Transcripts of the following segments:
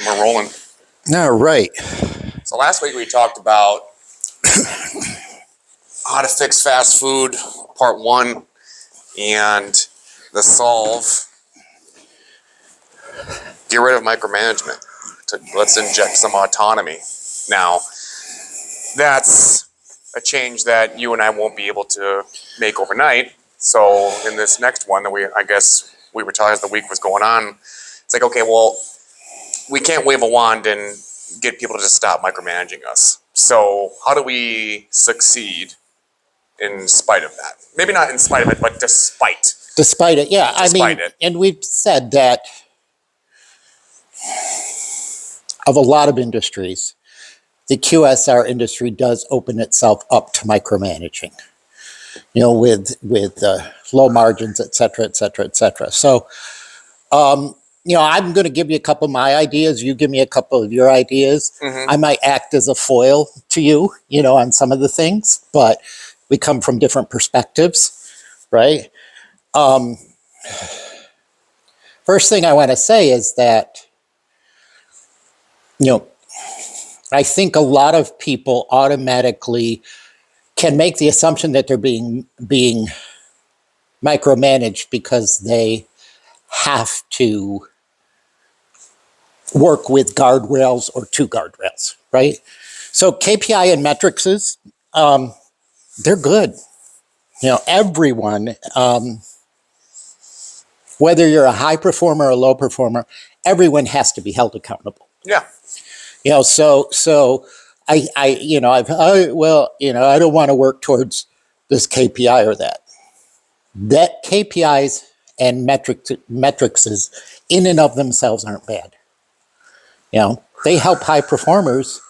We're rolling. All right. So last week we talked about how to fix fast food, part 1, and the solve. Get rid of micromanagement. Let's inject some autonomy. Now, that's a change that you and I won't be able to make overnight. So in this next one that we were talking as the week was going on, it's like, okay, well, we can't wave a wand and get people to just stop micromanaging us. So how do we succeed in spite of that? Maybe not in spite of it, but despite. Despite it, yeah. And we've said that of a lot of industries, the QSR industry does open itself up to micromanaging, with low margins, et cetera, et cetera, et cetera. So, I'm going to give you a couple of my ideas. You give me a couple of your ideas. Mm-hmm. I might act as a foil to you, on some of the things, but we come from different perspectives, right? First thing I want to say is that, I think a lot of people automatically can make the assumption that they're being micromanaged because they have to work with guardrails or 2 guardrails, right? So KPI and metrics, they're good. Everyone, whether you're a high performer or a low performer, everyone has to be held accountable. Yeah. So I don't want to work towards this KPI or that. That KPIs and metrics in and of themselves aren't bad. They help high performers.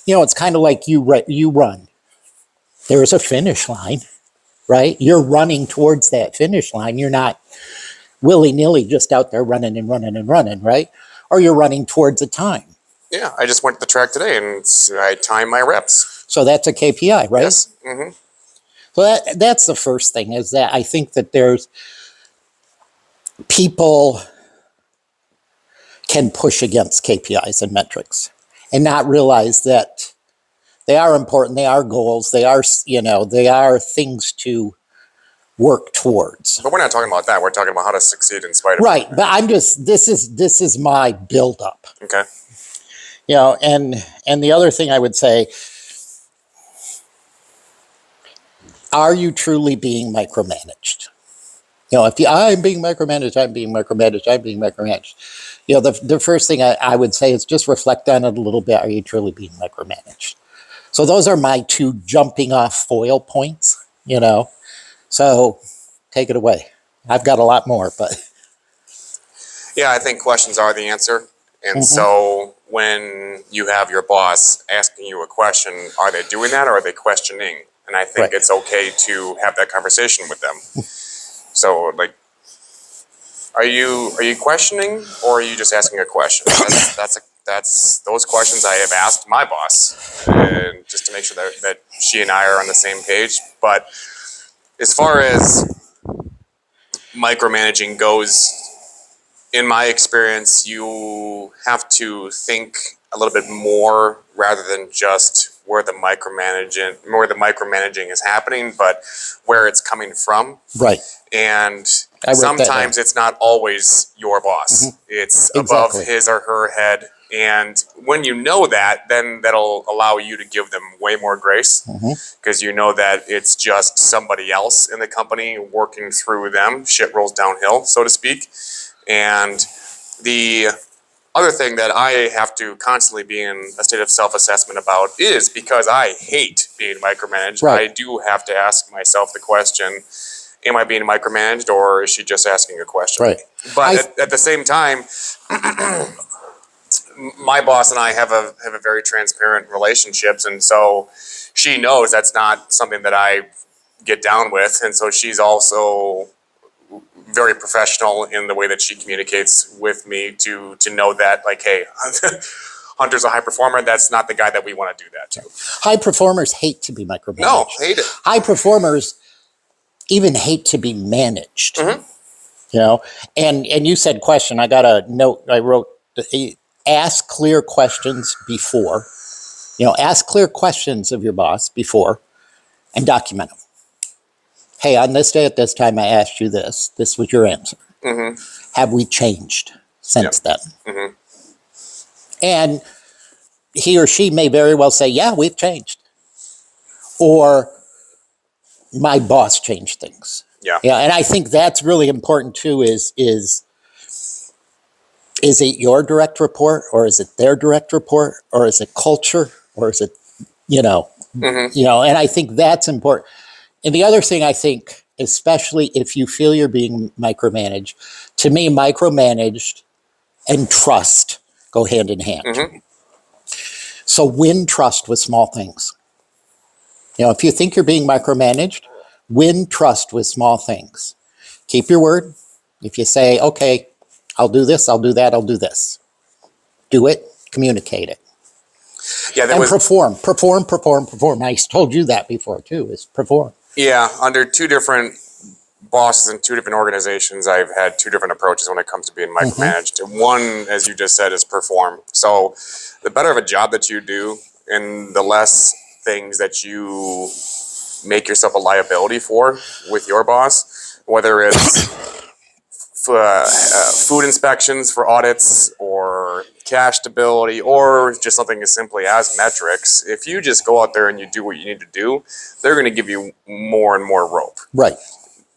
It's kind of like you run. There's a finish line, right? You're running towards that finish line. You're not willy-nilly just out there running and running and running, right? Or you're running towards a time. Yeah, I just went to the track today and I timed my reps. So that's a KPI, right? Yes. Mm-hmm. So that's the first thing, is that I think that there's people can push against KPIs and metrics and not realize that they are important. They are goals. They are things to work towards. But we're not talking about that. We're talking about how to succeed in spite of it. Right. But this is my build-up. Okay. And the other thing I would say, are you truly being micromanaged? If I'm being micromanaged, the first thing I would say is just reflect on it a little bit. Are you truly being micromanaged? So those are my 2 jumping off foil points, So take it away. I've got a lot more, but. Yeah, I think questions are the answer. And Mm-hmm. So when you have your boss asking you a question, are they doing that or are they questioning? And I think Right. It's okay to have that conversation with them. So, are you questioning or are you just asking a question? That's those questions I have asked my boss, and just to make sure that she and I are on the same page. But as far as micromanaging goes, in my experience, you have to think a little bit more rather than just where the micromanaging is happening, but where it's coming from. Right. And sometimes it's not always your boss. Mm-hmm. It's above his or her head. And when you know that, then that'll allow you to give them way more grace, because you know that it's just somebody else in the company working through them. Shit rolls downhill, so to speak. And the other thing that I have to constantly be in a state of self-assessment about is, because I hate being micromanaged, right. I do have to ask myself the question, am I being micromanaged, or is she just asking a question? Right. But at the same time, my boss and I have a very transparent relationships, and so she knows that's not something that I get down with, and so she's also very professional in the way that she communicates with me to know that, like, hey, Hunter's a high performer. That's not the guy that we want to do that to. High performers hate to be micromanaged. No, hate it. High performers even hate to be managed. Mm-hmm. And you said question. I got a note. I wrote ask clear questions before. Ask clear questions of your boss before and document them. Hey, on this day at this time, I asked you this. This was your answer. Mm-hmm. Have we changed since then? Mm-hmm. And he or she may very well say, yeah, we've changed. Or my boss changed things. Yeah. Yeah. And I think that's really important too, is it your direct report, or is it their direct report, or is it culture, or is it, Mm-hmm. and I think that's important. And the other thing I think, especially if you feel you're being micromanaged, to me, micromanaged and trust go hand in hand. Mm-hmm. So win trust with small things. If you think you're being micromanaged, win trust with small things. Keep your word. If you say, okay, I'll do this, I'll do that, I'll do this. Do it, communicate it. Yeah, and perform. I told you that before too, is perform. Yeah, under two different bosses in two different organizations, I've had two different approaches when it comes to being micromanaged. Mm-hmm. One, as you just said, is perform. So the better of a job that you do and the less things that you make yourself a liability for with your boss, whether it's food inspections for audits or cash stability or just something as simply as metrics. If you just go out there and you do what you need to do, they're going to give you more and more rope. Right.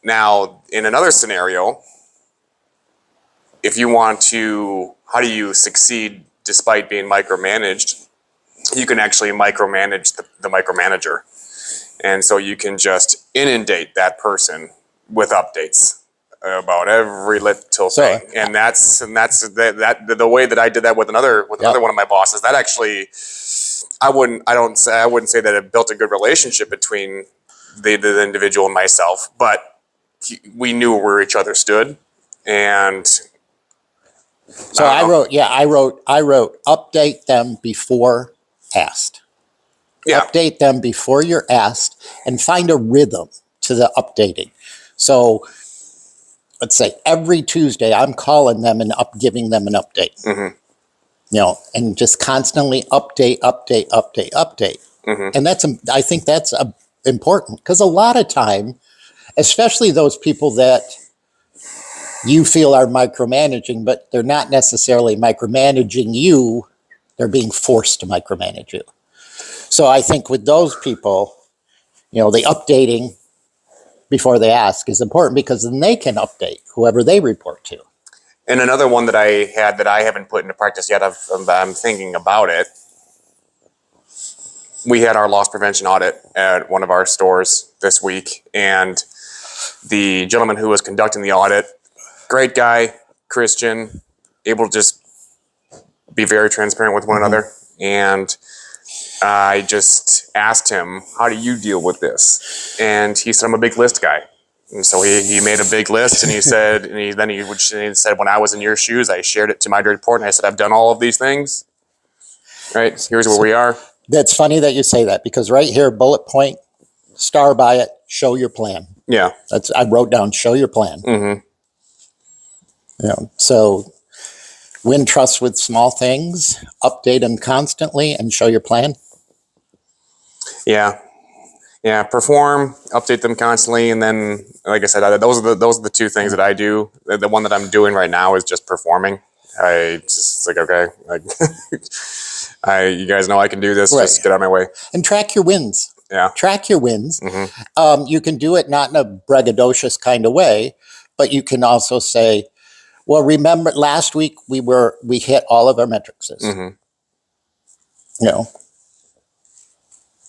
Now, in another scenario, if you want to, how do you succeed despite being micromanaged? You can actually micromanage the micromanager. And so you can just inundate that person with updates about every little thing. And that's the way that I did that with another one of my bosses. That actually, I wouldn't say that it built a good relationship between the individual and myself, but we knew where each other stood. And so I wrote update them before asked. Yeah. Update them before you're asked and find a rhythm to the updating. So let's say every Tuesday I'm calling them and giving them an update. Mm-hmm. And just constantly update. Mm-hmm. And I think that's important, because a lot of time, especially those people that you feel are micromanaging, but they're not necessarily micromanaging you, they're being forced to micromanage you. So I think with those people, the updating before they ask is important, because then they can update whoever they report to. And another one that I had that I haven't put into practice yet, I'm thinking about it. We had our loss prevention audit at one of our stores this week, and the gentleman who was conducting the audit, great guy, Christian, able to just be very transparent with one another. And I just asked him, how do you deal with this? And he said, I'm a big list guy. And so he made a big list, and he said, he said, when I was in your shoes, I shared it to my direct report, and I said, I've done all of these things. Right? Here's where we are. That's funny that you say that, because right here, bullet point, star by it, show your plan. Yeah. I wrote down, show your plan. Mm-hmm. So win trust with small things, update them constantly, and show your plan. Yeah. Yeah, perform, update them constantly, and then, like I said, those are the two things that I do. The one that I'm doing right now is just performing. I just okay, you guys know I can do this. Right. Just get out of my way. And track your wins. Yeah, track your wins. Mm-hmm. You can do it not in a braggadocious kind of way, but you can also say, "Well, remember last week we hit all of our metrics. Mm-hmm.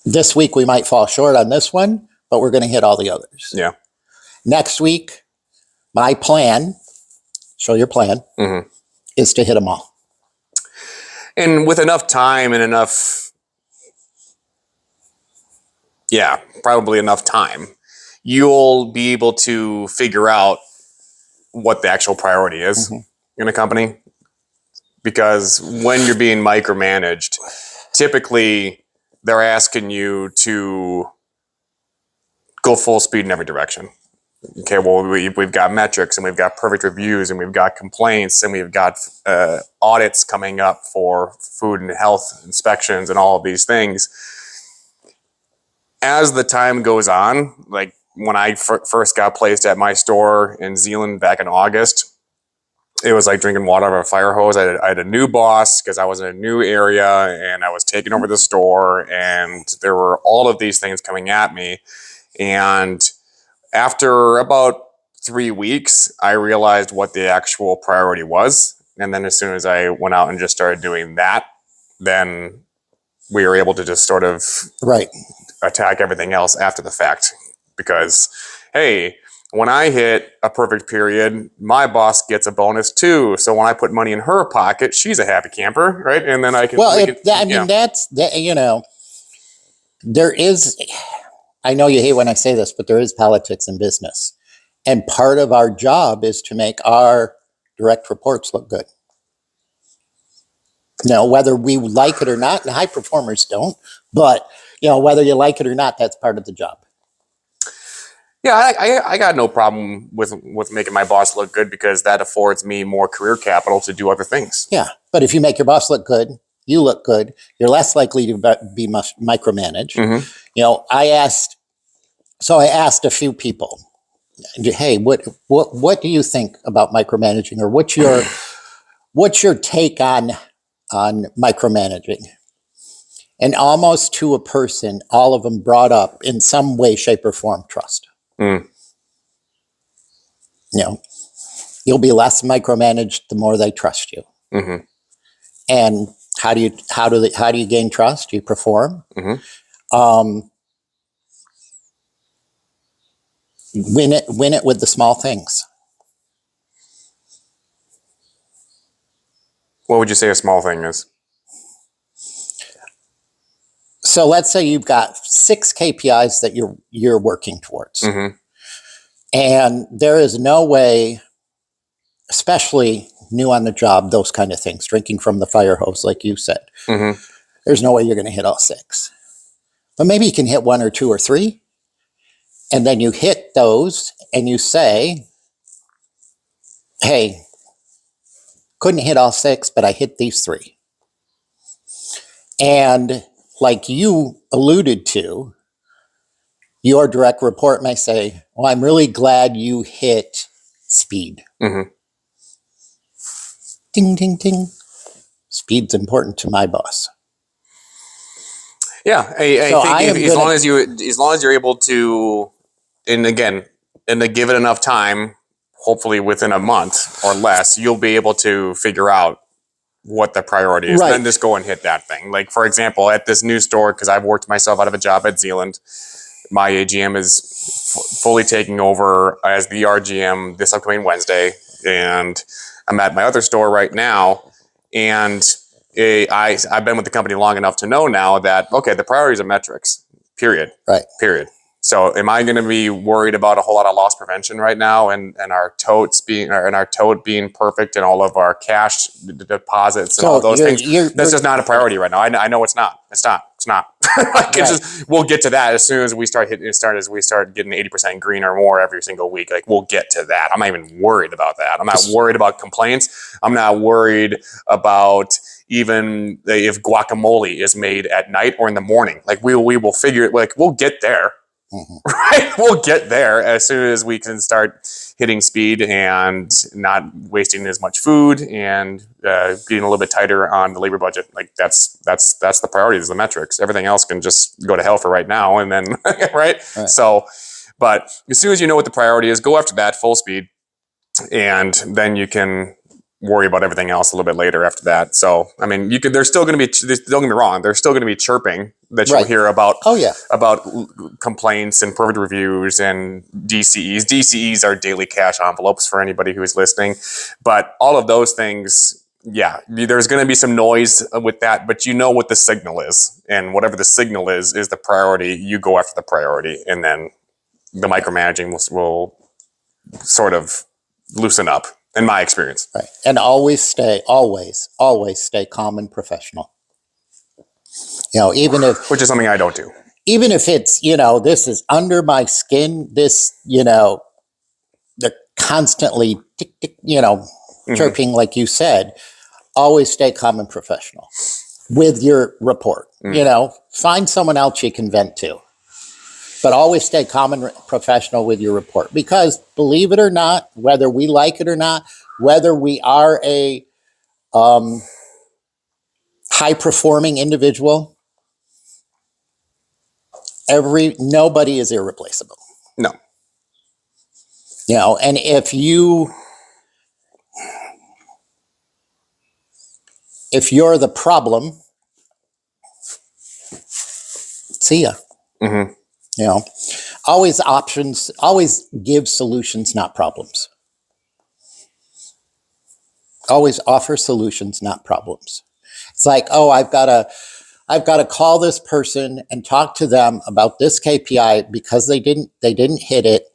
This week we might fall short on this one, but we're going to hit all the others. Yeah. Next week, my plan, show your plan, mm-hmm. is to hit them all. And with enough time and probably enough time, you'll be able to figure out what the actual priority is in a company. Because when you're being micromanaged, typically they're asking you to go full speed in every direction. Okay, well, we've got metrics, and we've got perfect reviews, and we've got complaints, and we've got audits coming up for food and health inspections and all of these things. As the time goes on, like when I first got placed at my store in Zealand back in August, it was like drinking water out of a fire hose. I had a new boss because I was in a new area and I was taking over the store, and there were all of these things coming at me. And after about 3 weeks, I realized what the actual priority was. And then as soon as I went out and just started doing that, then we were able to just sort of attack everything else after the fact. Because, hey, when I hit a perfect period, my boss gets a bonus too. So when I put money in her pocket, she's a happy camper, right? And then I can. That's that. There is. I know you hate when I say this, but there is politics in business, and part of our job is to make our direct reports look good. Whether we like it or not, and high performers don't, but whether you like it or not, that's part of the job. Yeah, I got no problem with making my boss look good because that affords me more career capital to do other things. Yeah, but if you make your boss look good, you look good, you're less likely to be micromanaged. Mm-hmm. I asked a few people, hey, what do you think about micromanaging, or what's your take on micromanaging? And almost to a person, all of them brought up in some way, shape, or form trust. Mm. You'll be less micromanaged the more they trust you. Mm-hmm. And how do you gain trust? You perform. Mm-hmm. Win it with the small things. What would you say a small thing is? So let's say you've got 6 KPIs that you're working towards. Mm-hmm. And there is no way, especially new on the job, those kind of things, drinking from the fire hose, like you said, Mm-hmm. there's no way you're going to hit all 6. But maybe you can hit 1 or 2 or 3. And then you hit those and you say, hey, couldn't hit all 6, but I hit these 3. And like you alluded to, your direct report may say, well, I'm really glad you hit speed. Mm-hmm. Ding, ding, ding. Speed's important to my boss. Yeah, I think as long as you're able to, and again, and to give it enough time, hopefully within a month or less, you'll be able to figure out what the priority is. Right. Then just go and hit that thing. Like, for example, at this new store, because I've worked myself out of a job at Zealand, my AGM is fully taking over as the RGM this upcoming Wednesday. And I'm at my other store right now. And I've been with the company long enough to know now that, okay, the priorities are metrics, period. Right. Period. So am I going to be worried about a whole lot of loss prevention right now and our totes being perfect and all of our cash deposits and all those things? That's just not a priority right now. I know it's not. It's not. Like we'll get to that as soon as we start getting 80% green or more every single week. Like we'll get to that. I'm not even worried about that. I'm not worried about complaints. I'm not worried about even if guacamole is made at night or in the morning. Like we will figure it. Like we'll get there. Mm-hmm. Right, we'll get there as soon as we can start hitting speed and not wasting as much food and being a little bit tighter on the labor budget. Like that's the priorities, the metrics. Everything else can just go to hell for right now, and then right. So, but as soon as you know what the priority is, go after that full speed, and then you can worry about everything else a little bit later after that. So, I mean, there's still going to be, don't get me wrong, there's still going to be chirping that you'll hear about, about complaints and perfect reviews and DCEs. DCEs are daily cash envelopes for anybody who is listening. But all of those things, yeah, there's going to be some noise with that, but you know what the signal is. And whatever the signal is the priority. You go after the priority, and then the micromanaging will sort of loosen up. In my experience. Right. And always stay calm and professional. Even if... Which is something I don't do. Even if it's, this is under my skin, this, constantly, tick, tick, chirping like you said, always stay calm and professional with your report. Find someone else you can vent to, but always stay calm and professional with your report. Because believe it or not, whether we like it or not, whether we are a high performing individual, nobody is irreplaceable. No. And if you're the problem, see ya. Always give solutions, not problems. Always offer solutions, not problems. It's like, oh, I've got to call this person and talk to them about this KPI because they didn't hit it.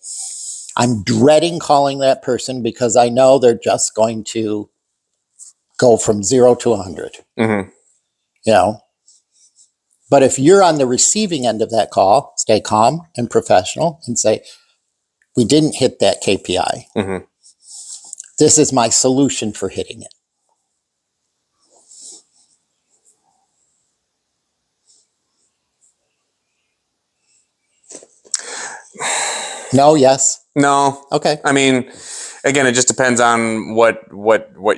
I'm dreading calling that person because I know they're just going to go from 0 to 100. But if you're on the receiving end of that call, stay calm and professional and say, we didn't hit that KPI. This is my solution for hitting it. No, yes. No. Okay. I mean, again, it just depends on what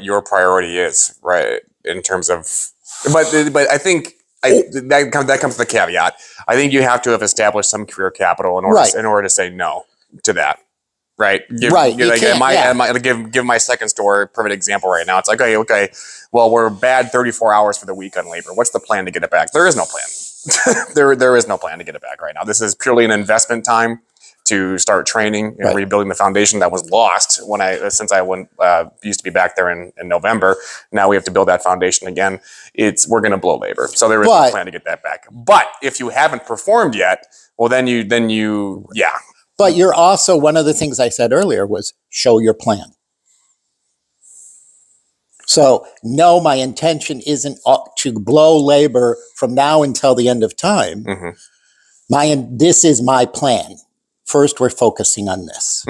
your priority is, right? In terms of, but I think that comes to the caveat. I think you have to have established some career capital in order to say no to that, right? Give my second store perfect example right now. It's like, okay, well, we're bad 34 hours for the week on labor. What's the plan to get it back? There is no plan. there is no plan to get it back right now. This is purely an investment time to start training and rebuilding the foundation that was lost since I used to be back there in November. Now we have to build that foundation again. We're going to blow labor, so there is no plan to get that back. But if you haven't performed yet, well, then you. But you're also, one of the things I said earlier was show your plan. So no, my intention isn't to blow labor from now until the end of time. This is my plan. First, we're focusing on this.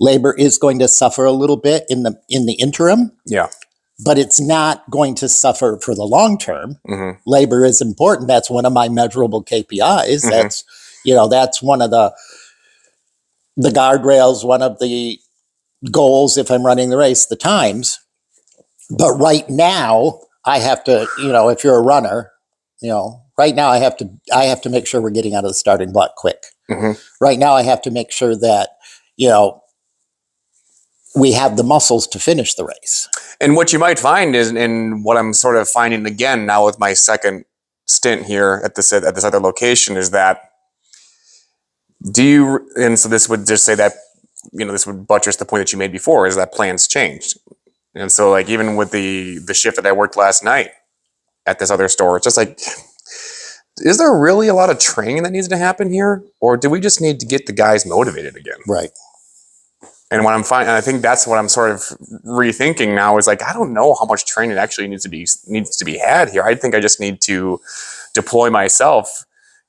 Labor is going to suffer a little bit in the interim. Yeah. But it's not going to suffer for the long term. Labor is important. That's one of my measurable KPIs. That's one of the guardrails, one of the goals if I'm running the race, the times. But right now, I have to, if you're a runner, right now I have to make sure we're getting out of the starting block quick. Right now I have to make sure that, we have the muscles to finish the race. And what you might find is, and what I'm sort of finding again now with my second stint here at this other location, is that and so this would just say that, this would buttress the point that you made before, is that plans changed. And so like, even with the shift that I worked last night at this other store, it's just like, is there really a lot of training that needs to happen here? Or do we just need to get the guys motivated again? Right. And what I'm finding, and I think that's what I'm sort of rethinking now, is like, I don't know how much training actually needs to be had here. I think I just need to deploy myself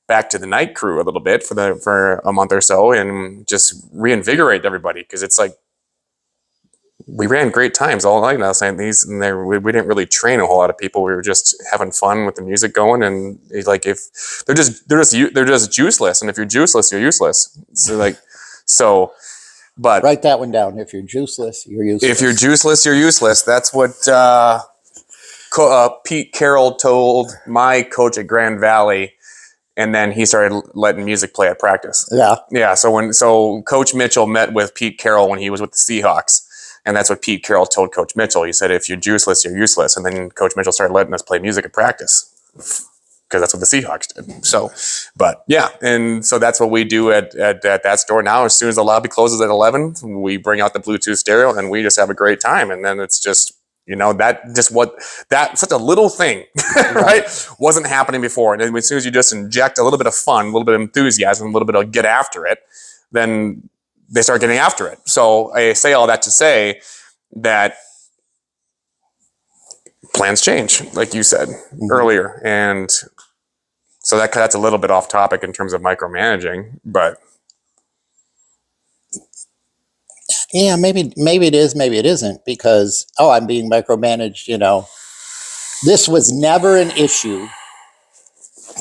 back to the night crew a little bit for a month or so and just reinvigorate everybody. Because it's like, we ran great times all night last night. We didn't really train a whole lot of people. We were just having fun with the music going. And like, if they're just juiceless, and if you're juiceless, you're useless. But write that one down. If you're juiceless, you're useless. If you're juiceless, you're useless. That's what Pete Carroll told my coach at Grand Valley, and then he started letting music play at practice. Yeah. So Coach Mitchell met with Pete Carroll when he was with the Seahawks, and that's what Pete Carroll told Coach Mitchell. He said, "If you're juiceless, you're useless." And then Coach Mitchell started letting us play music at practice, because that's what the Seahawks did. So, but yeah, and so that's what we do at that store now. As soon as the lobby closes at 11, we bring out the Bluetooth stereo and we just have a great time. And then it's just, such a little thing, right? Wasn't happening before. And then as soon as you just inject a little bit of fun, a little bit of enthusiasm, a little bit of get after it, then they start getting after it. So I say all that to say that plans change, like you said earlier. And so that's a little bit off topic in terms of micromanaging, but Yeah, maybe it is, maybe it isn't, because I'm being micromanaged. This was never an issue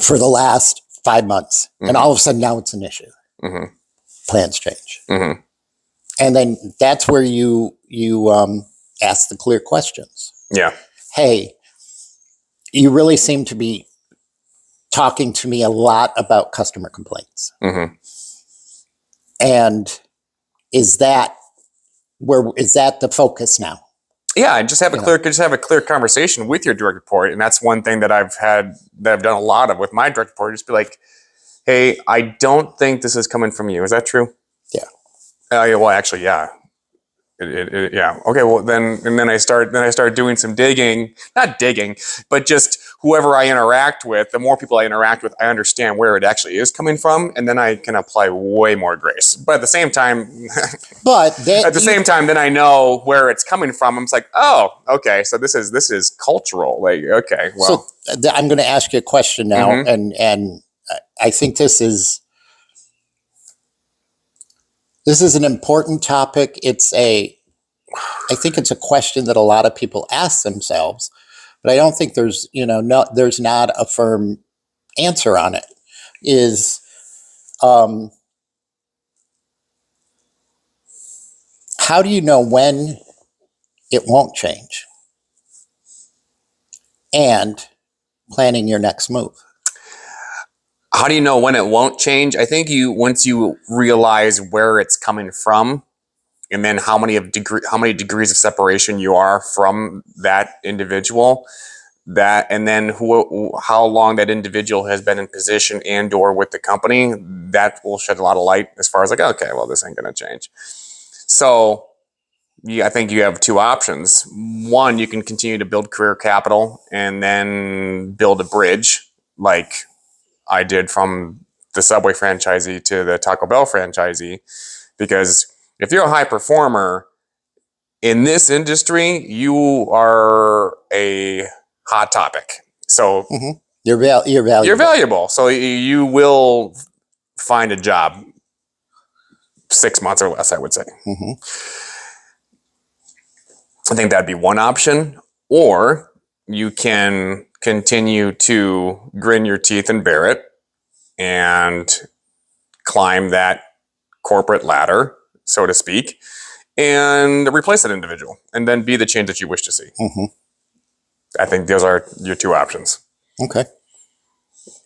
for the last 5 months, and all of a sudden now it's an issue. Plans change, and then that's where you ask the clear questions. Yeah. Hey, you really seem to be talking to me a lot about customer complaints, and is that the focus now? Yeah, and just have a clear conversation with your direct report, and that's one thing that I've done a lot of with my direct report. Just be like, "Hey, I don't think this is coming from you. Is that true?" Yeah. Yeah. Well, actually, yeah. Yeah. Okay. Well, then I start doing some digging, not digging, but just whoever I interact with. The more people I interact with, I understand where it actually is coming from, and then I can apply way more grace. But at the same time, then I know where it's coming from. I'm just like, oh, okay. So this is cultural. Like, okay, well. So I'm going to ask you a question now, and I think this is an important topic. I think it's a question that a lot of people ask themselves, but I don't think there's not a firm answer on it. Is how do you know when it won't change? And planning your next move. How do you know when it won't change? I think once you realize where it's coming from, and then how many degrees of separation you are from that individual, and then how long that individual has been in position and or with the company, that will shed a lot of light as far as like, okay, well, this ain't going to change. So I think you have two options. One, you can continue to build career capital and then build a bridge like I did from the Subway franchisee to the Taco Bell franchisee, because if you're a high performer in this industry, you are a hot topic. So you're valuable. You're valuable. So you will find a job 6 months or less, I would say. I think that'd be one option. Or you can continue to grin your teeth and bear it and climb that corporate ladder, so to speak, and replace that individual and then be the change that you wish to see. I think those are your two options. Okay.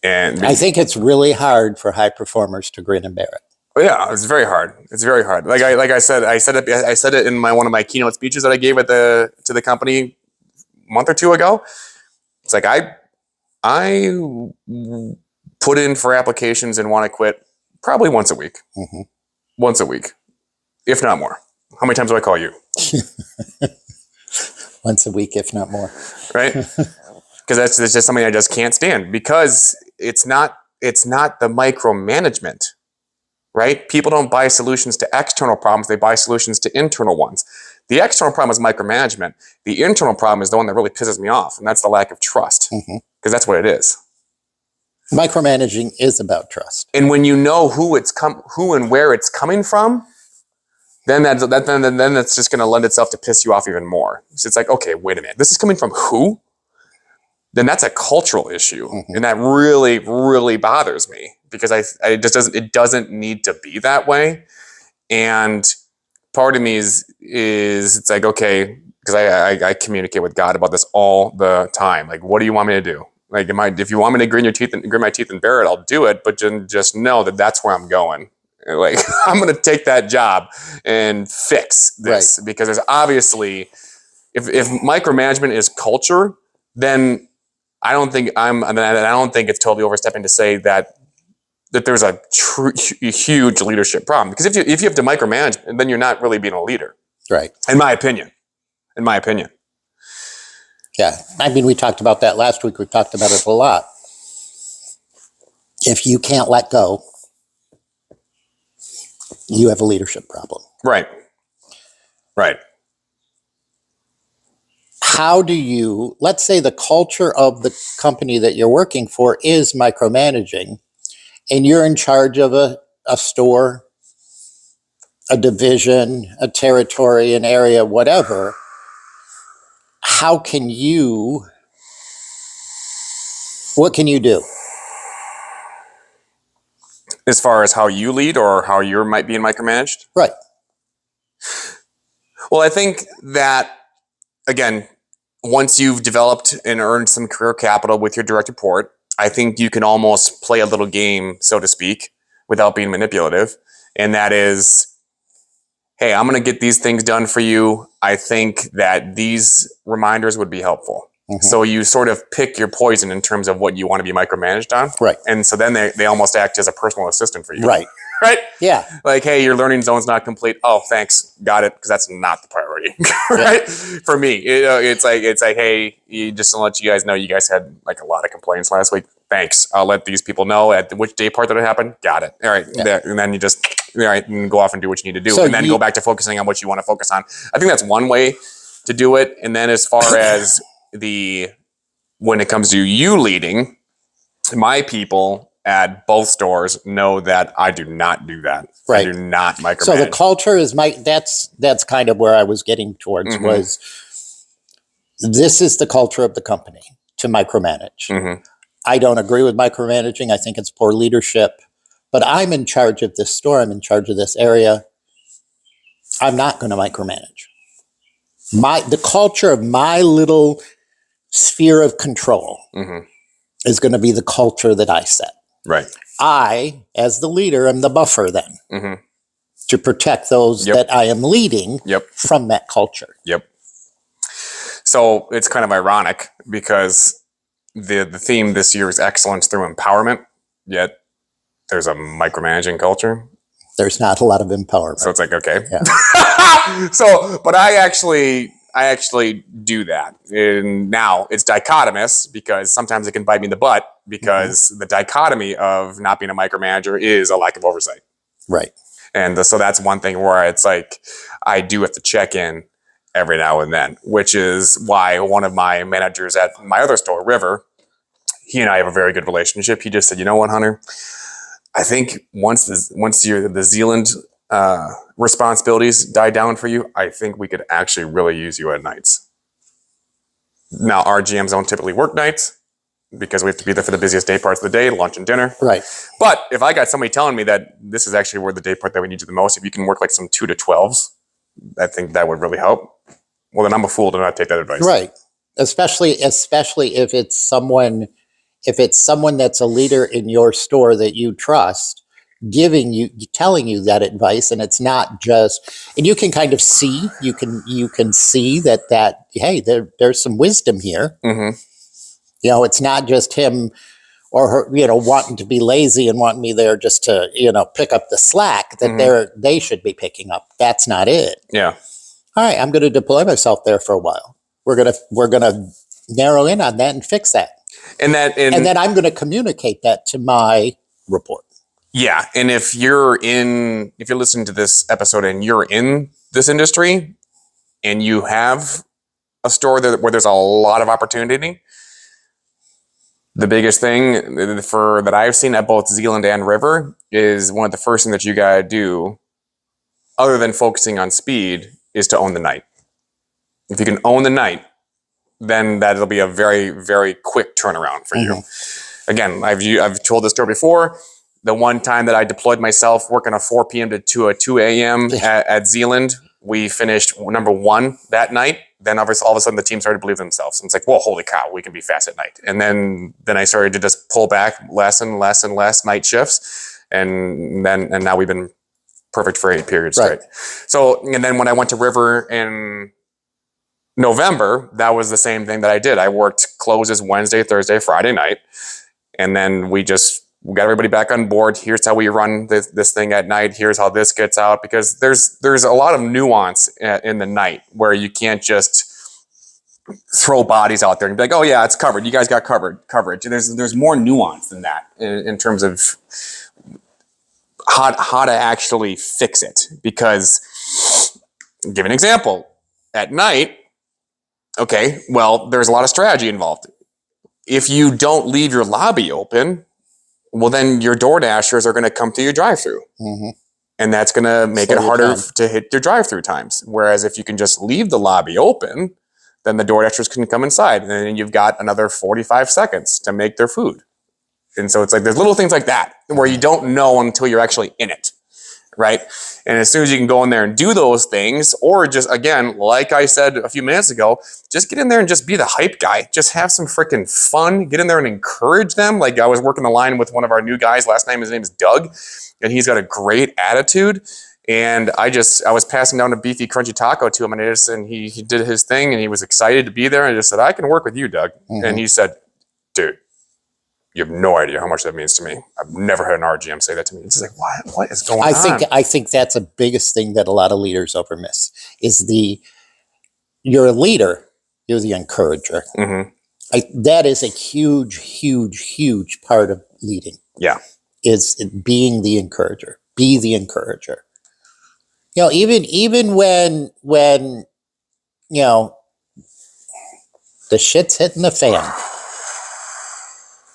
And I think it's really hard for high performers to grin and bear it. Yeah, it's very hard. It's very hard. Like I said it in one of my keynote speeches that I gave to the company a month or two ago. It's like I put in for applications and want to quit probably once a week. Once a week, if not more. How many times do I call you? Once a week, if not more. Right? Because that's just something I just can't stand, because it's not the micromanagement. Right? People don't buy solutions to external problems. They buy solutions to internal ones. The external problem is micromanagement. The internal problem is the one that really pisses me off, and that's the lack of trust, because that's what it is. Micromanaging is about trust. And when you know who and where it's coming from, then that's just going to lend itself to piss you off even more. So it's like, okay, wait a minute. This is coming from who? Then that's a cultural issue, and that really, really bothers me, because it doesn't need to be that way. And part of me is it's like, okay, because I communicate with God about this all the time. Like, what do you want me to do? Like, if you want me to grin my teeth and bear it, I'll do it. But just know that that's where I'm going. Like, I'm going to take that job and fix this, because there's obviously, if micromanagement is culture, then I don't think it's totally overstepping to say that there's a huge leadership problem. Because if you have to micromanage, then you're not really being a leader. Right. In my opinion. Yeah. I mean, we talked about that last week. We talked about it a lot. If you can't let go, you have a leadership problem. Right. How do you, let's say the culture of the company that you're working for is micromanaging, and you're in charge of a store, a division, a territory, an area, whatever, what can you do? As far as how you lead or how you might be micromanaged? Right. Well, I think that, again, once you've developed and earned some career capital with your direct report, I think you can almost play a little game, so to speak, without being manipulative. And that is, hey, I'm going to get these things done for you. I think that these reminders would be helpful. So you sort of pick your poison in terms of what you want to be micromanaged on. Right. And so then they almost act as a personal assistant for you. Right. Right? Yeah. Like, hey, your learning zone's not complete. Oh, thanks. Got it. Because that's not the priority. Right? For me, it's like, hey, just to let you guys know, you guys had like a lot of complaints last week. Thanks. I'll let these people know at which day part that it happened. Got it. All right. Yeah. And then you just, all right, and go off and do what you need to do. So and then go back to focusing on what you want to focus on. I think that's one way to do it. And then as far as when it comes to you leading, my people at both stores know that I do not do that. Right. I do not micromanage. So the culture is that's kind of where I was getting towards was this is the culture of the company to micromanage. I don't agree with micromanaging. I think it's poor leadership, but I'm in charge of this store. I'm in charge of this area. I'm not going to micromanage. The culture of my little sphere of control is going to be the culture that I set. Right. I, as the leader, am the buffer then to protect those that I am leading from that culture. Yep. So it's kind of ironic because the theme this year is excellence through empowerment, yet there's a micromanaging culture. There's not a lot of empowerment. So it's like, okay. Yeah. But I actually do that. And now it's dichotomous because sometimes it can bite me in the butt because the dichotomy of not being a micromanager is a lack of oversight. Right. And so that's one thing where it's like, I do have to check in every now and then, which is why one of my managers at my other store, River, he and I have a very good relationship. He just said, you know what, Hunter? I think once the Zealand responsibilities die down for you, I think we could actually really use you at nights. Now, our GMs don't typically work nights because we have to be there for the busiest day parts of the day, lunch and dinner. Right. But if I got somebody telling me that this is actually where the day part that we need you the most, if you can work like some 2 to 12s, I think that would really help. Well, then I'm a fool to not take that advice. Right. Especially if it's someone that's a leader in your store that you trust, telling you that advice, and it's not just, and you can kind of see, you can see that hey, there's some wisdom here. It's not just him or her, wanting to be lazy and wanting me there just to, pick up the slack that they should be picking up. That's not it. Yeah. All right, I'm going to deploy myself there for a while. We're gonna narrow in on that and fix that. And then I'm going to communicate that to my report. Yeah, and if you're listening to this episode and you're in this industry and you have a store where there's a lot of opportunity, the biggest thing that I've seen at both Zealand and River is one of the first things that you gotta do, other than focusing on speed, is to own the night. If you can own the night, then that'll be a very, very quick turnaround for you. Again, I've told this story before. The one time that I deployed myself working a 4 p.m. to a 2 a.m. at Zealand, we finished number 1 that night. Then all of a sudden the team started to believe themselves. And it's like, whoa, holy cow, we can be fast at night. And then I started to just pull back less and less and less night shifts. And now we've been perfect for 8 periods straight. So, and then when I went to River in November, that was the same thing that I did. I worked closes Wednesday, Thursday, Friday night. And then we got everybody back on board. Here's how we run this thing at night. Here's how this gets out. Because there's a lot of nuance in the night where you can't just throw bodies out there and be like, oh yeah, it's covered. You guys got coverage. There's more nuance than that in terms of how to actually fix it. Because, give an example. At night, okay, well, there's a lot of strategy involved. If you don't leave your lobby open, well, then your door dashers are going to come through your drive-through. And that's going to make it harder to hit your drive-through times. Whereas if you can just leave the lobby open, then the door dashers can come inside, and then you've got another 45 seconds to make their food. And so it's like there's little things like that where you don't know until you're actually in it, right? And as soon as you can go in there and do those things, or just, again, like I said a few minutes ago, just get in there and just be the hype guy. Just have some freaking fun. Get in there and encourage them. Like I was working the line with one of our new guys last night. His name is Doug, and he's got a great attitude. And I was passing down a beefy crunchy taco to him, and he did his thing, and he was excited to be there. And I just said, I can work with you, Doug. And he said, dude, you have no idea how much that means to me. I've never had an RGM say that to me. It's just like, what is going on? I think that's the biggest thing that a lot of leaders overmiss is you're a leader, you're the encourager. That is a huge, huge, huge part of leading. Yeah. Is being the encourager. Be the encourager. You know, even when you know the shit's hitting the fan,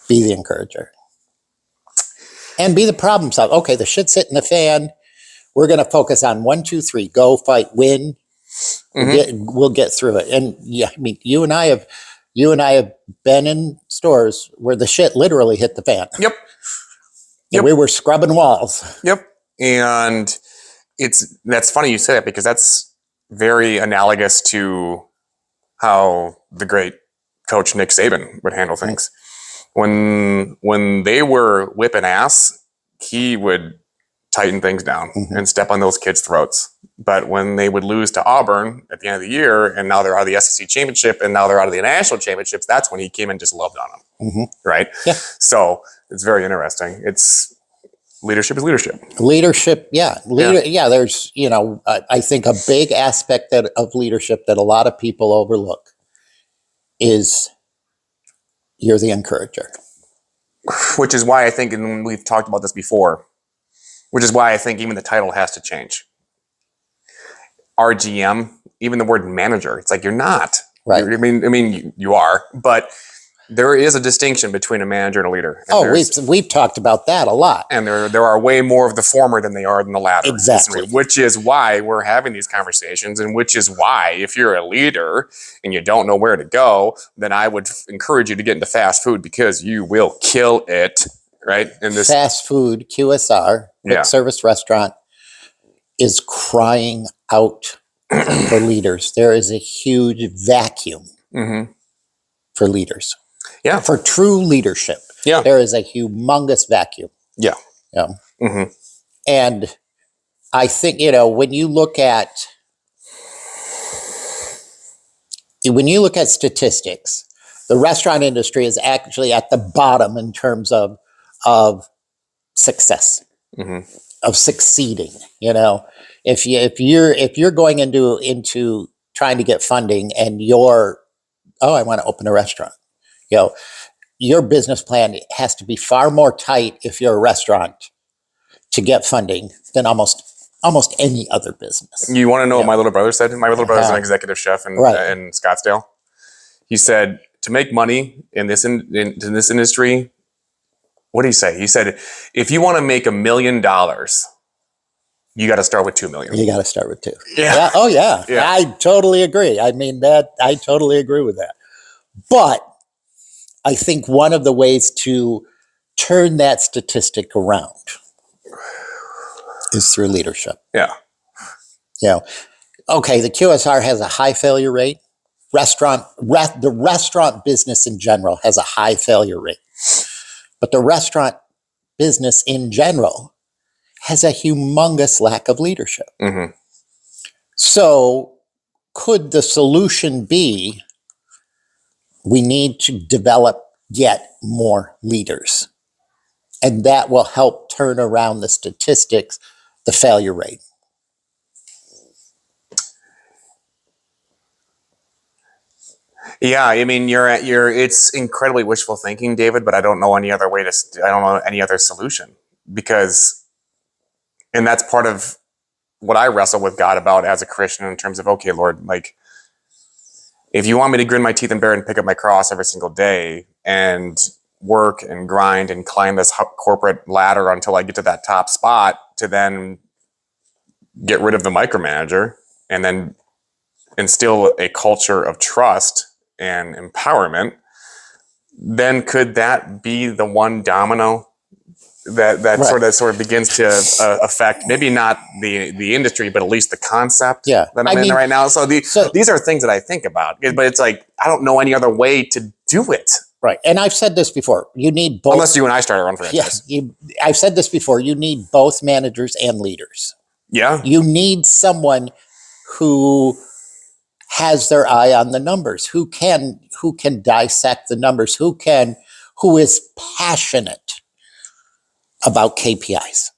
be the encourager. And be the problem solver. Okay, the shit's hitting the fan. We're going to focus on 1, 2, 3. Go, fight, win. We'll get through it. And yeah, I mean, you and I have been in stores where the shit literally hit the fan. Yep. And we were scrubbing walls. Yep. And that's funny you say that, because that's very analogous to how the great coach Nick Saban would handle things. When they were whipping ass, he would tighten things down and step on those kids' throats. But when they would lose to Auburn at the end of the year, and now they're out of the SEC championship, and now they're out of the national championships, that's when he came and just loved on them. Right? Yeah. So it's very interesting. Leadership is leadership. Leadership, yeah. There's, I think a big aspect of leadership that a lot of people overlook is you're the encourager. Which is why I think, and we've talked about this before, which is why I think even the title has to change. RGM, even the word manager, it's like you're not. Right. I mean, you are, but there is a distinction between a manager and a leader. And we've talked about that a lot. And there are way more of the former than they are than the latter. Exactly. Which is why we're having these conversations, and which is why if you're a leader and you don't know where to go, then I would encourage you to get into fast food, because you will kill it, right? In this fast food, QSR, quick service restaurant, is crying out for leaders. There is a huge vacuum for leaders. Yeah. For true leadership. Yeah. There is a humongous vacuum. Yeah. And I think, when you look at statistics, the restaurant industry is actually at the bottom in terms of success, of succeeding. If you're going into trying to get funding and I want to open a restaurant, your business plan has to be far more tight if you're a restaurant to get funding than almost any other business. You want to know what my little brother said? My little brother's an executive chef in Scottsdale. He said, to make money in this industry, what did he say? He said, if you want to make $1 million, you got to start with 2 million. You got to start with 2. Yeah. Oh yeah. I totally agree. I mean, I totally agree with that. But I think one of the ways to turn that statistic around is through leadership. Yeah. Okay, the QSR has a high failure rate. The restaurant business in general has a high failure rate. But the restaurant business in general has a humongous lack of leadership. So could the solution be we need to develop yet more leaders? And that will help turn around the statistics, the failure rate. Yeah, I mean, it's incredibly wishful thinking, David, but I don't know any other I don't know any other solution, and that's part of what I wrestle with God about as a Christian, in terms of, okay, Lord, like, if you want me to grin my teeth and bear it and pick up my cross every single day and work and grind and climb this corporate ladder until I get to that top spot, to then get rid of the micromanager and then instill a culture of trust and empowerment, then could that be the one domino that Right. sort of begins to affect maybe not the industry, but at least the concept Yeah. that I'm in right now. So these are things that I think about, but it's like I don't know any other way to do it. Right. And I've said this before. You need both. Unless you and I start our own franchise. Yeah. I've said this before. You need both managers and leaders. Yeah. You need someone who has their eye on the numbers, who can dissect the numbers, who is passionate about KPIs.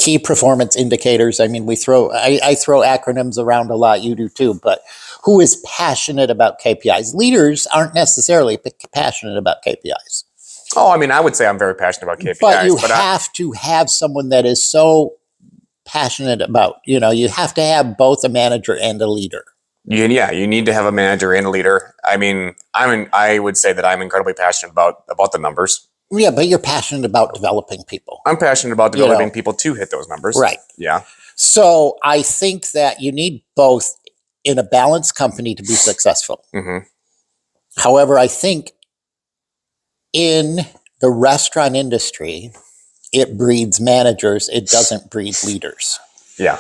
Key performance indicators. I mean, I throw acronyms around a lot. You do too. But who is passionate about KPIs? Leaders aren't necessarily passionate about KPIs. Oh, I mean, I would say I'm very passionate about KPIs. But you have to have someone that is so passionate about. You have to have both a manager and a leader. Yeah, you need to have a manager and a leader. I mean, I would say that I'm incredibly passionate about the numbers. Yeah, but you're passionate about developing people. I'm passionate about developing people to hit those numbers. Right. Yeah. So I think that you need both in a balanced company to be successful. Mm-hmm. However, I think in the restaurant industry, it breeds managers. It doesn't breed leaders. Yeah.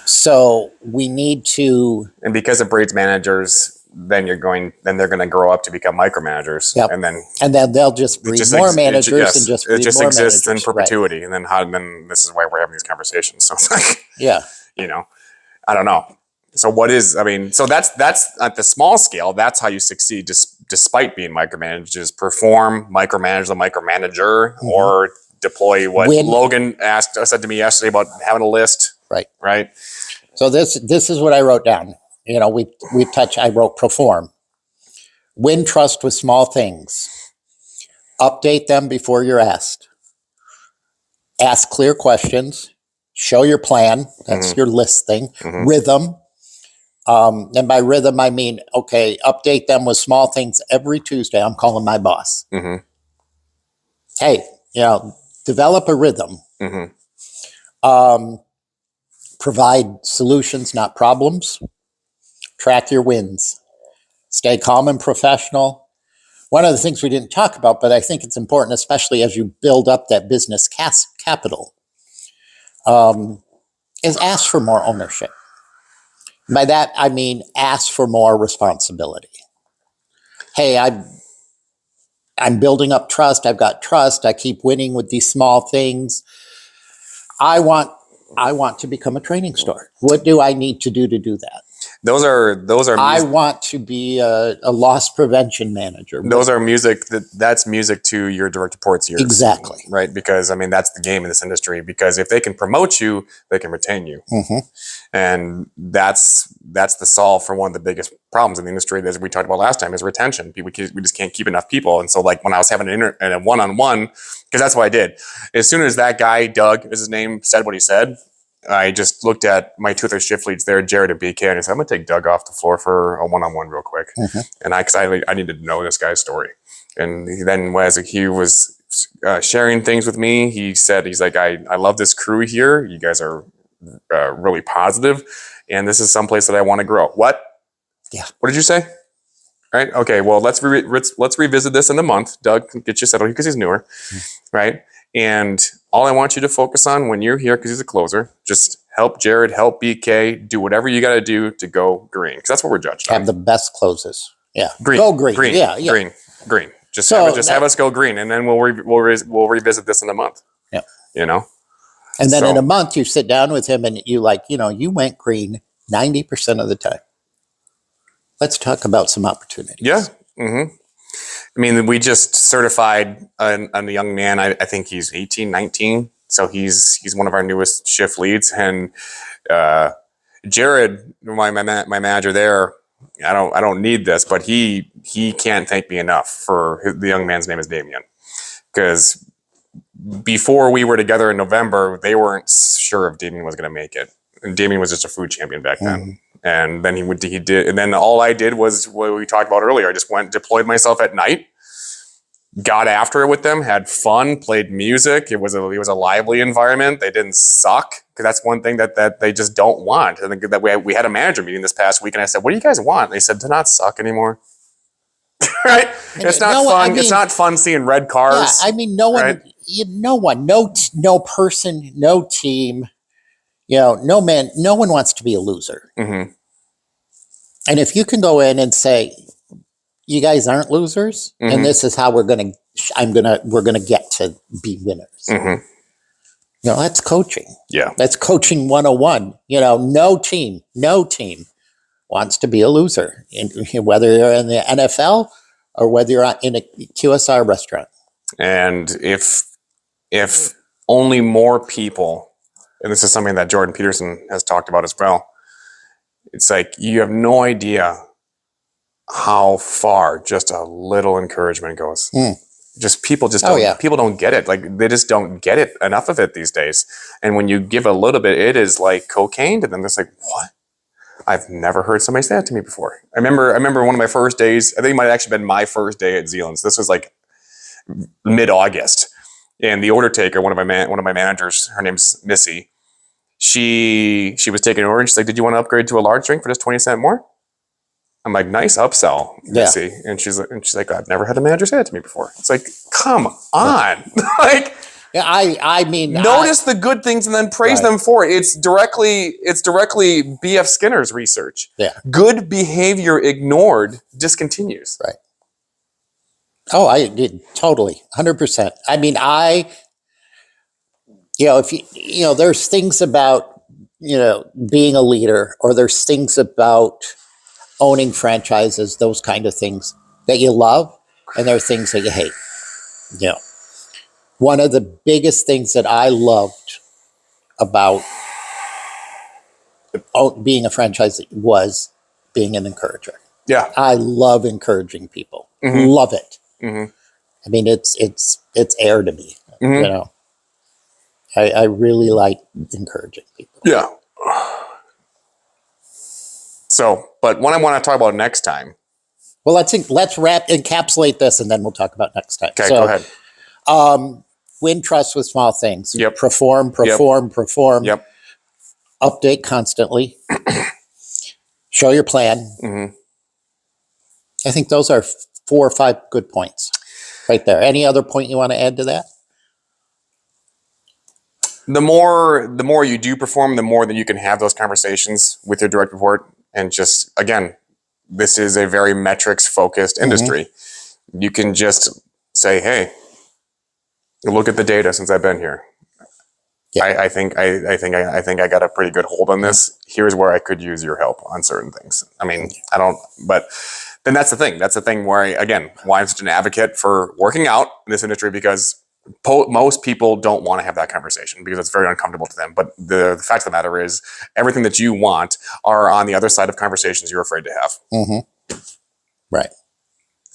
So we need to. And because it breeds managers, then they're going to grow up to become micromanagers. Yep. And then they'll just breed more managers and just breed more managers. It just exists in perpetuity. Right. And then this is why we're having these conversations. So it's like, yeah. I don't know. So so that's at the small scale, that's how you succeed despite being micromanaged, is micromanage the micromanager, mm-hmm. or deploy what Logan said to me yesterday about having a list. Right. Right. So this is what I wrote down. I wrote perform. Win trust with small things. Update them before you're asked. Ask clear questions. Show your plan. That's mm-hmm. your list thing. Mm-hmm. Rhythm. And by rhythm, I mean, okay, update them with small things every Tuesday. I'm calling my boss. Mm-hmm. Hey, develop a rhythm. Mm-hmm. Provide solutions, not problems. Track your wins. Stay calm and professional. One of the things we didn't talk about, but I think it's important, especially as you build up that business capital, is ask for more ownership. By that, I mean ask for more responsibility. Hey, I'm building up trust. I've got trust. I keep winning with these small things. I want to become a training store. What do I need to do that? Those are. I want to be a loss prevention manager. Those are music. That's music to your direct reports' ears. Exactly. Right, because that's the game in this industry. Because if they can promote you, they can retain you, mm-hmm. and that's the solve for one of the biggest problems in the industry, as we talked about last time, is retention. We just can't keep enough people. And so, like when I was having a one-on-one, because that's what I did. As soon as that guy, Doug is his name, said what he said, I just looked at my two other shift leads there, Jared and BK, and I said, I'm going to take Doug off the floor for a one-on-one real quick. Mm-hmm. And I needed to know this guy's story. And then as he was sharing things with me, he's like, I love this crew here. You guys are really positive, and this is someplace that I want to grow. What? Yeah. What did you say? All right. Okay. Well, let's revisit this in a month. Doug can get you settled because he's newer, right? And all I want you to focus on when you're here, because he's a closer, just help Jared, help BK, do whatever you got to do to go green, because that's what we're judged on. Have the best closes. Yeah. Green. Go green. Green. Yeah. Green. Just have us go green, and then we'll revisit this in a month. Yeah. And then in a month, you sit down with him and you you went green 90% of the time. Let's talk about some opportunities. Yeah. Mm-hmm. We just certified a young man. I think he's 18, 19. So he's one of our newest shift leads. And Jared, my manager there, I don't need this, but he can't thank me enough for the young man's name is Damien. Because before we were together in November, they weren't sure if Damien was going to make it. And Damien was just a food champion back then. Mm-hmm. And then and then all I did was what we talked about earlier. I just deployed myself at night, got after it with them, had fun, played music. It was a lively environment. They didn't suck, because that's one thing that they just don't want. And that we had a manager meeting this past week, and I said, "What do you guys want?" And they said, "To not suck anymore." Right? It's not fun. It's not fun seeing red cars. Yeah, I mean, no one, right? no person, no team, no man, no one wants to be a loser. Mm-hmm. And if you can go in and say, you guys aren't losers, and this is how we're going to get to be winners. Mm-hmm. That's coaching. Yeah. That's coaching 101. No team wants to be a loser, whether you're in the NFL or whether you're in a QSR restaurant. And if only more people, and this is something that Jordan Peterson has talked about as well, it's like you have no idea how far just a little encouragement goes. Just people people don't get it. Like, they just don't get it, enough of it these days. And when you give a little bit, it is like cocaine to them. It's like, what? I've never heard somebody say that to me before. I remember one of my first days, I think it might have actually been my first day at Zealand's. This was like mid-August. And the order taker, one of my managers, her name's Missy, she was taking an order, and she's like, "Did you want to upgrade to a large drink for just 20 cents more?" I'm like, "Nice upsell, Missy." Yeah. And she's like, "I've never had a manager say that to me before." It's like, come on. Like, yeah, I mean, notice the good things and then praise them for it. It's directly B.F. Skinner's research. Yeah. Good behavior ignored discontinues. Right. Oh, I did totally 100%. I mean, if there's things about, being a leader, or there's things about owning franchises, those kind of things that you love, and there are things that you hate. One of the biggest things that I loved about being a franchisee was being an encourager. Yeah. I love encouraging people. Mm-hmm. Love it. Mm-hmm. I mean, it's air to me. Mm-hmm. I really like encouraging people. Yeah. So, but what I want to talk about next time. Well, let's encapsulate this, and then we'll talk about next time. Okay, go ahead. Win trust with small things. Yep. Perform. Yep. Update constantly. Show your plan. Mm-hmm. I think those are 4 or 5 good points right there. Any other point you want to add to that? The more you do perform, the more that you can have those conversations with your direct report. And just, again, this is a very metrics-focused industry. Mm-hmm. You can just say, "Hey, look at the data since I've been here. Yeah. I think I got a pretty good hold on this. Here's where I could use your help on certain things." I mean, I don't, but then that's the thing. That's the thing where, why I'm such an advocate for working out in this industry, because most people don't want to have that conversation because it's very uncomfortable to them. But the fact of the matter is, everything that you want are on the other side of conversations you're afraid to have. Mm-hmm. Right.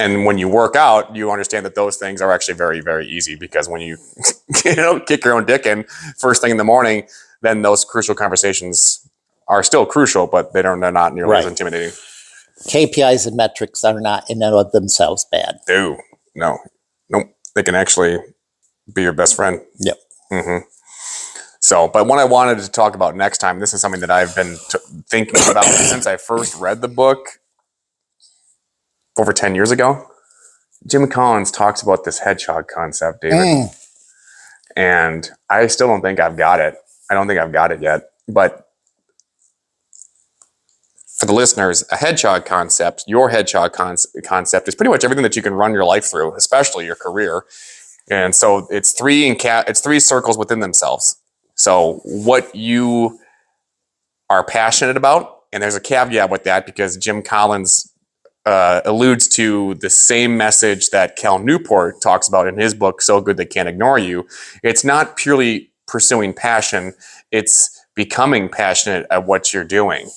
And when you work out, you understand that those things are actually very, very easy, because when you kick your own dick in first thing in the morning, then those crucial conversations are still crucial, but they're not nearly as intimidating. KPIs and metrics are not in and of themselves bad. No. They can actually be your best friend. Yep. Mm-hmm. So, but what I wanted to talk about next time, this is something that I've been thinking about since I first read the book over 10 years ago. Jim Collins talks about this hedgehog concept, David. And I still don't think I've got it. I don't think I've got it yet. But for the listeners, a hedgehog concept, your hedgehog concept is pretty much everything that you can run your life through, especially your career. And so it's three circles within themselves. So what you are passionate about, and there's a caveat with that, because Jim Collins alludes to the same message that Cal Newport talks about in his book, So Good They Can't Ignore You. It's not purely pursuing passion, it's becoming passionate at what you're doing,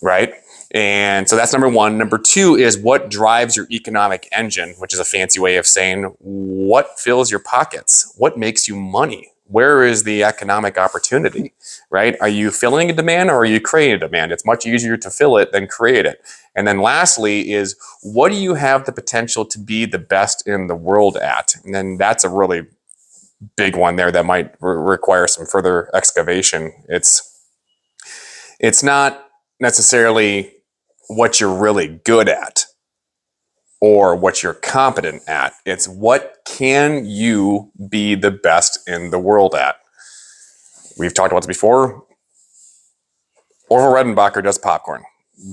right? And so that's number one. Number two is what drives your economic engine, which is a fancy way of saying what fills your pockets, what makes you money, where is the economic opportunity, right? Are you filling a demand or are you creating a demand? It's much easier to fill it than create it. And then lastly is, what do you have the potential to be the best in the world at? And then that's a really big one there that might require some further excavation. It's not necessarily what you're really good at or what you're competent at. It's what can you be the best in the world at? We've talked about this before. Orville Redenbacher does popcorn.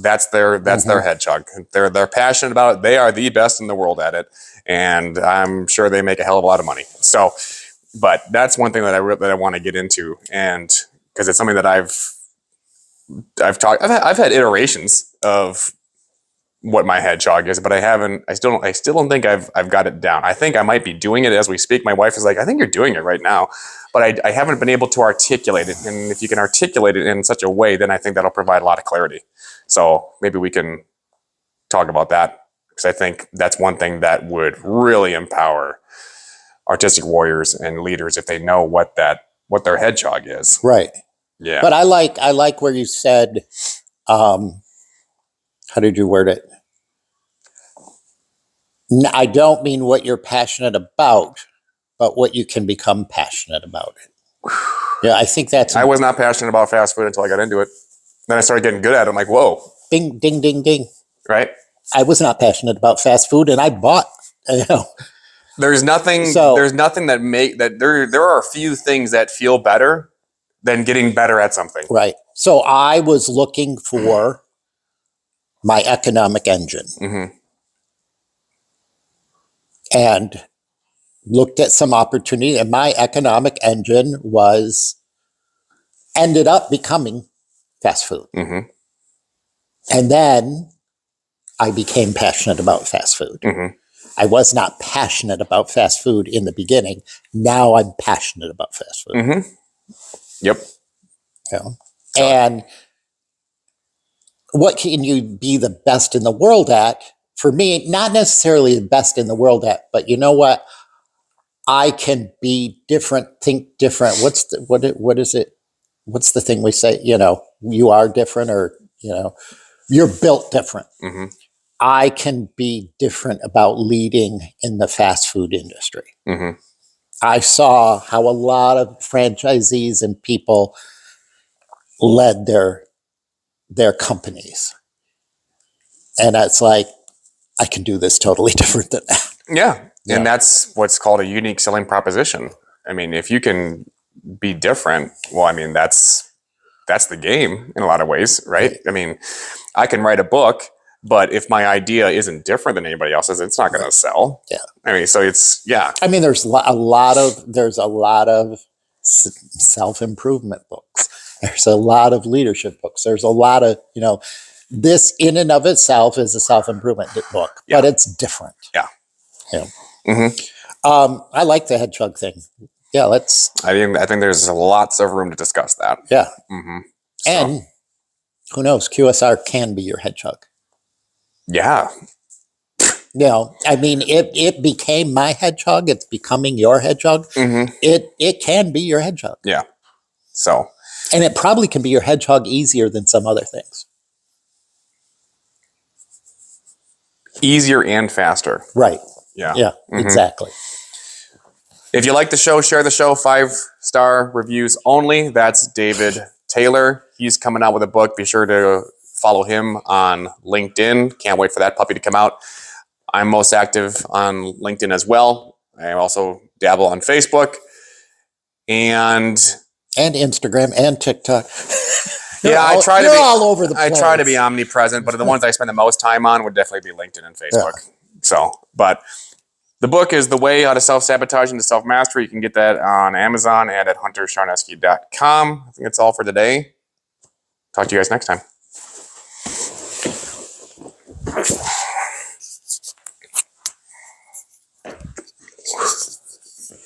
That's their hedgehog. They're passionate about it. They are the best in the world at it, and I'm sure they make a hell of a lot of money. So, but that's one thing that I want to get into, and because it's something that I've had iterations of what my hedgehog is, but I still don't think I've got it down. I think I might be doing it as we speak. My wife is like, I think you're doing it right now, but I haven't been able to articulate it. And if you can articulate it in such a way, then I think that'll provide a lot of clarity. So maybe we can talk about that, because I think that's one thing that would really empower artistic warriors and leaders if they know what their hedgehog is. Right. Yeah. But I like where you said, how did you word it? I don't mean what you're passionate about, but what you can become passionate about it. Yeah, I think that's... I was not passionate about fast food until I got into it. Then I started getting good at it. I'm like, whoa. Ding, ding, ding, ding. Right? I was not passionate about fast food, and I bought, There's nothing there are a few things that feel better than getting better at something. Right. So I was looking for my economic engine. Mm-hmm. And looked at some opportunity, and my economic engine ended up becoming fast food. Mm-hmm. And then I became passionate about fast food. Mm-hmm. I was not passionate about fast food in the beginning. Now I'm passionate about fast food. Mm-hmm. Yep. Yeah. And what can you be the best in the world at? For me, not necessarily the best in the world at, but you know what? I can be different, think different. What is it? What's the thing we say? You are different, or, you're built different. Mm-hmm. I can be different about leading in the fast food industry. Mm-hmm. I saw how a lot of franchisees and people led their companies. And it's like, I can do this totally different than that. Yeah. And that's what's called a unique selling proposition. I mean, if you can be different, well, I mean, that's the game in a lot of ways, right? I mean, I can write a book, but if my idea isn't different than anybody else's, it's not going to sell. Yeah. I mean, so I mean, there's a lot of self-improvement books. There's a lot of leadership books. There's a lot of, this in and of itself is a self-improvement book, but it's different. Yeah. Yeah. Mm-hmm. I like the hedgehog thing. Yeah, I think there's lots of room to discuss that. Yeah. Mm-hmm. And who knows? QSR can be your hedgehog. Yeah. I mean, it became my hedgehog. It's becoming your hedgehog. Mm-hmm. It can be your hedgehog. Yeah. So. And it probably can be your hedgehog easier than some other things. Easier and faster. Right. Yeah. Yeah, exactly. If you like the show, share the show. 5-star reviews only. That's David Taylor. He's coming out with a book. Be sure to follow him on LinkedIn. Can't wait for that puppy to come out. I'm most active on LinkedIn as well. I also dabble on Facebook and Instagram and TikTok. I try to be all over the place. I try to be omnipresent, but the ones I spend the most time on would definitely be LinkedIn and Facebook. Yeah. So, but the book is The Way Out of Self-Sabotage into Self-Mastery. You can get that on Amazon and at huntersharneski.com. I think that's all for today. Talk to you guys next time.